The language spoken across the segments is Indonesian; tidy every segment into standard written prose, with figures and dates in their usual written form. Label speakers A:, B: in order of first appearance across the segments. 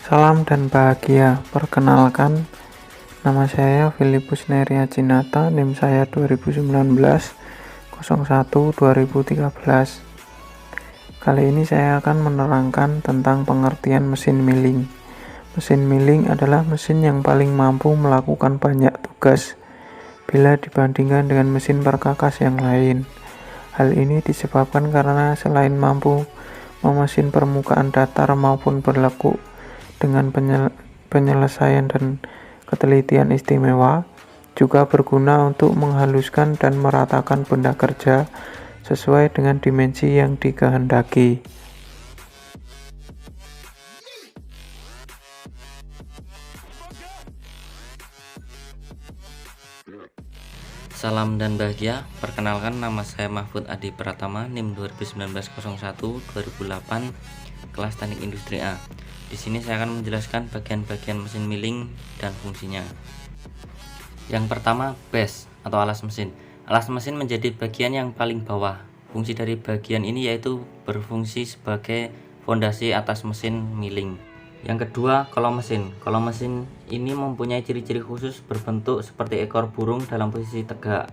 A: Salam dan bahagia. Perkenalkan, nama saya Filipus Neria Cinata, NIM saya 2019 01 2013. Kali ini saya akan menerangkan tentang pengertian mesin milling. Mesin milling adalah mesin yang paling mampu melakukan banyak tugas bila dibandingkan dengan mesin perkakas yang lain. Hal ini disebabkan karena selain mampu memesin permukaan datar maupun berlekuk dengan penyelesaian dan ketelitian istimewa, juga berguna untuk menghaluskan dan meratakan benda kerja sesuai dengan dimensi yang dikehendaki.
B: Salam dan bahagia. Perkenalkan, nama saya Mahfud Adi Pratama, NIM 2019-01-2008, kelas Teknik Industri A. Di sini saya akan menjelaskan bagian-bagian mesin milling dan fungsinya. Yang pertama, base atau alas mesin. Alas mesin menjadi bagian yang paling bawah. Fungsi dari bagian ini yaitu berfungsi sebagai fondasi atas mesin milling. Yang kedua, kolom mesin. Kolom mesin ini mempunyai ciri-ciri khusus berbentuk seperti ekor burung dalam posisi tegak,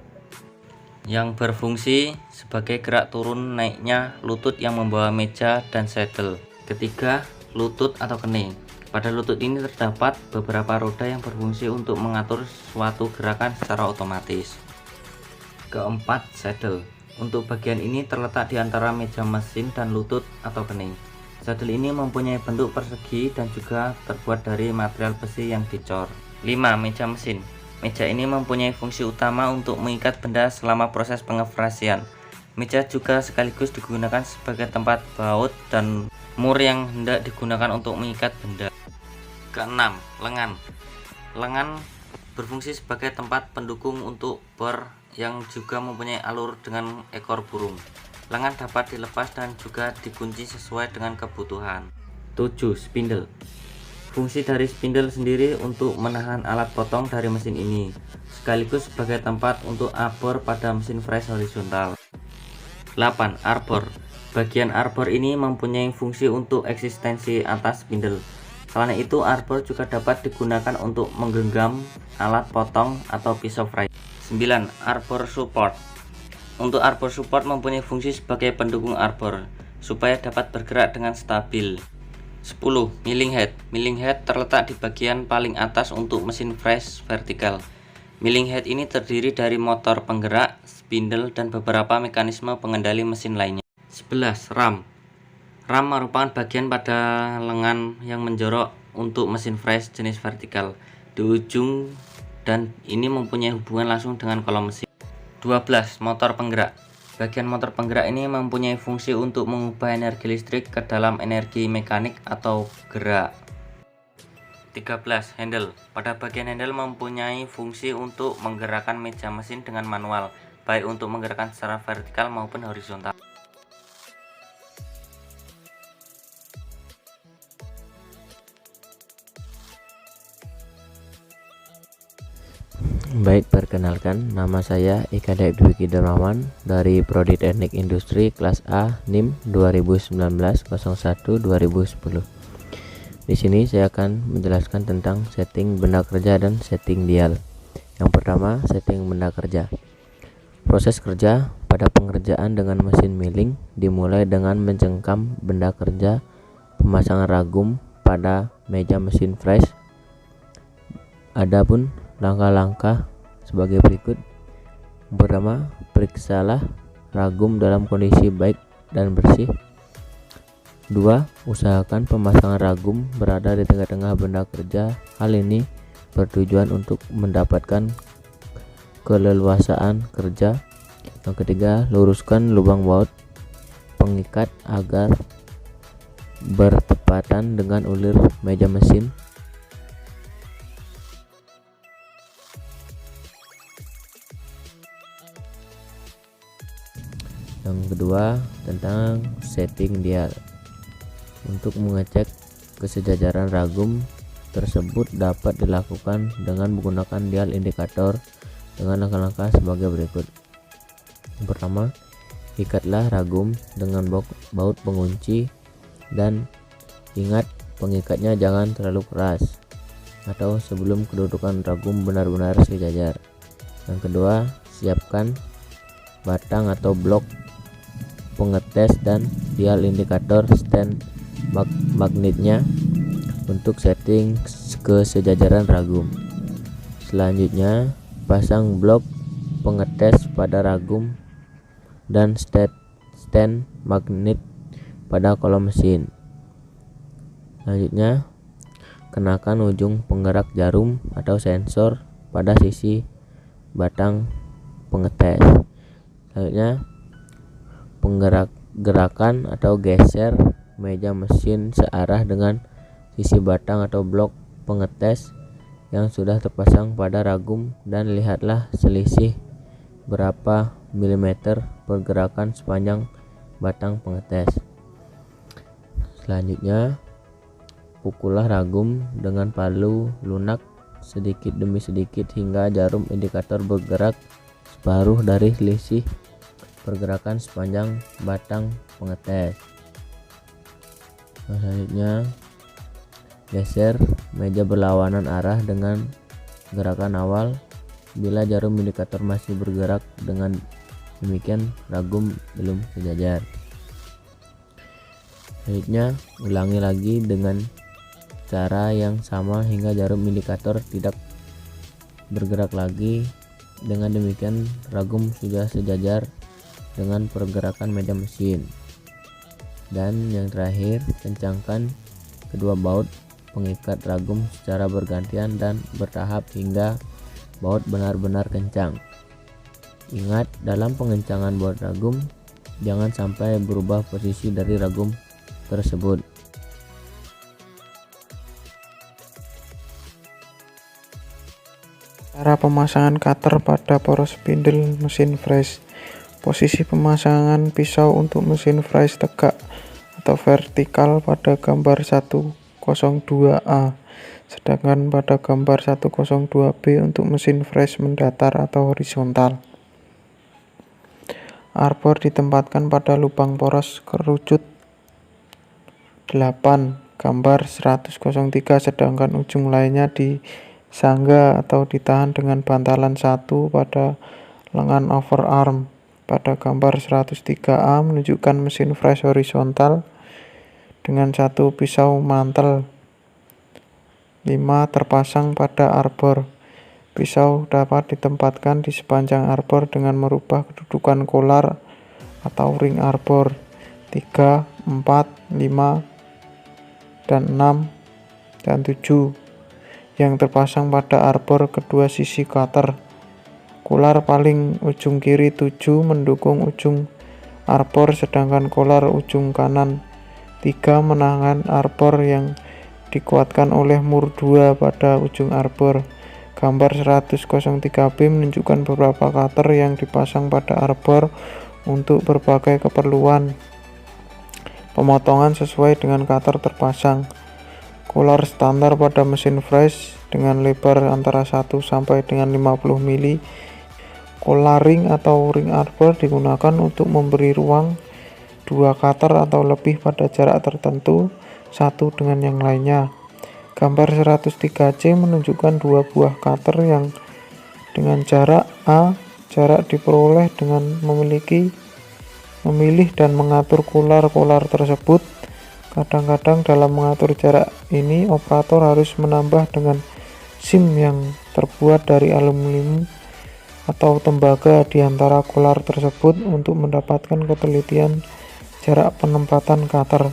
B: yang berfungsi sebagai gerak turun naiknya lutut yang membawa meja dan saddle. Ketiga, lutut atau kening. Pada lutut ini terdapat beberapa roda yang berfungsi untuk mengatur suatu gerakan secara otomatis. Keempat, saddle. Untuk bagian ini terletak di antara meja mesin dan lutut atau kening. Saddle ini mempunyai bentuk persegi dan juga terbuat dari material besi yang dicor. 5. Meja mesin. Meja ini mempunyai fungsi utama untuk mengikat benda selama proses pengoperasian. Meja juga sekaligus digunakan sebagai tempat baut dan mur yang hendak digunakan untuk mengikat benda. Keenam, lengan. Lengan berfungsi sebagai tempat pendukung untuk bor yang juga mempunyai alur dengan ekor burung. Lengan dapat dilepas dan juga dikunci sesuai dengan kebutuhan. 7. Spindle. Fungsi dari spindle sendiri untuk menahan alat potong dari mesin ini, sekaligus sebagai tempat untuk arbor pada mesin fresh horizontal. 8. Arbor. Bagian arbor ini mempunyai fungsi untuk eksistensi atas spindle. Selain itu, arbor juga dapat digunakan untuk menggenggam alat potong atau pisau fry. 9. Arbor support. Untuk arbor support mempunyai fungsi sebagai pendukung arbor supaya dapat bergerak dengan stabil. 10. Milling head. Milling head terletak di bagian paling atas untuk mesin fresh vertikal. Milling head ini terdiri dari motor penggerak, spindle, dan beberapa mekanisme pengendali mesin lainnya. 11. Ram. Ram merupakan bagian pada lengan yang menjorok untuk mesin fresh jenis vertikal di ujung, dan ini mempunyai hubungan langsung dengan kolom mesin. 12. Motor penggerak. Bagian motor penggerak ini mempunyai fungsi untuk mengubah energi listrik ke dalam energi mekanik atau gerak. 13. Handle. Pada bagian handle mempunyai fungsi untuk menggerakkan meja mesin dengan manual, baik untuk menggerakkan secara vertikal maupun horizontal.
C: Baik, perkenalkan, nama saya Eka Dwiki Darmawan dari Prodi Teknik Industri kelas A NIM 2019-01-2010. Di sini saya akan menjelaskan tentang setting benda kerja dan setting dial. Yang pertama, setting benda kerja. Proses kerja pada pengerjaan dengan mesin milling dimulai dengan mencengkam benda kerja, pemasangan ragum pada meja mesin fresh. Adapun langkah-langkah sebagai berikut. Yang pertama, periksalah ragum dalam kondisi baik dan bersih. 2. Usahakan pemasangan ragum berada di tengah-tengah benda kerja. Hal ini bertujuan untuk mendapatkan keleluasaan kerja. Yang ketiga, luruskan lubang baut pengikat agar bertepatan dengan ulir meja mesin. Yang kedua, tentang setting dial. Untuk mengecek kesejajaran ragum tersebut dapat dilakukan dengan menggunakan dial indikator dengan langkah-langkah sebagai berikut. Yang pertama, ikatlah ragum dengan baut pengunci dan ingat pengikatnya jangan terlalu keras atau sebelum kedudukan ragum benar-benar sejajar. Yang kedua, siapkan batang atau blok pengetes dan dial indikator stand magnetnya untuk setting kesejajaran ragum. Selanjutnya, pasang blok pengetes pada ragum dan stand magnet pada kolom mesin. Selanjutnya, kenakan ujung penggerak jarum atau sensor pada sisi batang pengetes. Selanjutnya, gerakan atau geser meja mesin searah dengan sisi batang atau blok pengetes yang sudah terpasang pada ragum dan lihatlah selisih berapa milimeter pergerakan sepanjang batang pengetes. Selanjutnya, pukullah ragum dengan palu lunak sedikit demi sedikit hingga jarum indikator bergerak separuh dari selisih pergerakan sepanjang batang pengetes. Selanjutnya, geser meja berlawanan arah dengan gerakan awal. Bila jarum indikator masih bergerak, dengan demikian ragum belum sejajar. Selanjutnya, ulangi lagi dengan cara yang sama hingga jarum indikator tidak bergerak lagi. Dengan demikian ragum sudah sejajar dengan pergerakan meja mesin. Dan yang terakhir, kencangkan kedua baut pengikat ragum secara bergantian dan bertahap hingga baut benar-benar kencang. Ingat, dalam pengencangan baut ragum jangan sampai berubah posisi dari ragum tersebut.
A: Cara pemasangan cutter pada poros spindle mesin fresh. Posisi pemasangan pisau untuk mesin fresh tegak atau vertikal pada gambar 102A, sedangkan pada gambar 102B untuk mesin fresh mendatar atau horizontal. Arbor ditempatkan pada lubang poros kerucut 8 gambar 103, sedangkan ujung lainnya disangga atau ditahan dengan bantalan 1 pada lengan overarm. Pada gambar 103A menunjukkan mesin fresh horizontal dengan satu pisau mantel 5 terpasang pada arbor. Pisau dapat ditempatkan di sepanjang arbor dengan merubah kedudukan kolar atau ring arbor 3, 4, 5, dan 6, dan 7 yang terpasang pada arbor kedua sisi cutter. Kolar paling ujung kiri 7 mendukung ujung arbor, sedangkan kolar ujung kanan 3 menahan arbor yang dikuatkan oleh mur 2 pada ujung arbor. Gambar 103B menunjukkan beberapa cutter yang dipasang pada arbor untuk berbagai keperluan pemotongan sesuai dengan cutter terpasang. Kolar standar pada mesin fresh dengan lebar antara 1 sampai dengan 50 mili. Kolar ring atau ring arbor digunakan untuk memberi ruang 2 cutter atau lebih pada jarak tertentu satu dengan yang lainnya. Gambar 103C menunjukkan 2 buah cutter yang dengan jarak A. Jarak diperoleh dengan memilih dan mengatur kolar tersebut. Kadang-kadang dalam mengatur jarak ini operator harus menambah dengan sim yang terbuat dari aluminium atau tembaga di antara kolar tersebut untuk mendapatkan ketelitian jarak penempatan cutter.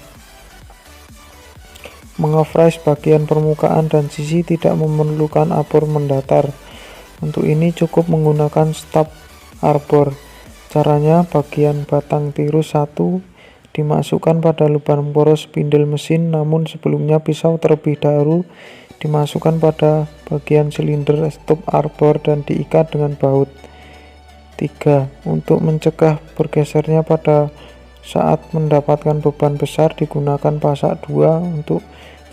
A: Mengefresh bagian permukaan dan sisi tidak memerlukan arbor mendatar. Untuk ini cukup menggunakan stop arbor. Caranya, bagian batang tirus 1 dimasukkan pada lubang poros spindle mesin, namun sebelumnya pisau terlebih dahulu dimasukkan pada bagian silinder stop arbor dan diikat dengan baut. 3. Untuk mencegah bergesernya pada saat mendapatkan beban besar digunakan pasak 2. Untuk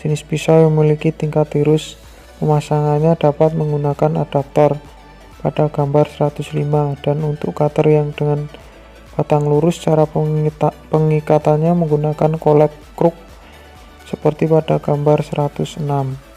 A: jenis pisau yang memiliki tingkat tirus, pemasangannya dapat menggunakan adaptor pada gambar 105, dan untuk cutter yang dengan batang lurus cara pengikatannya menggunakan kolek kruk seperti pada gambar 106.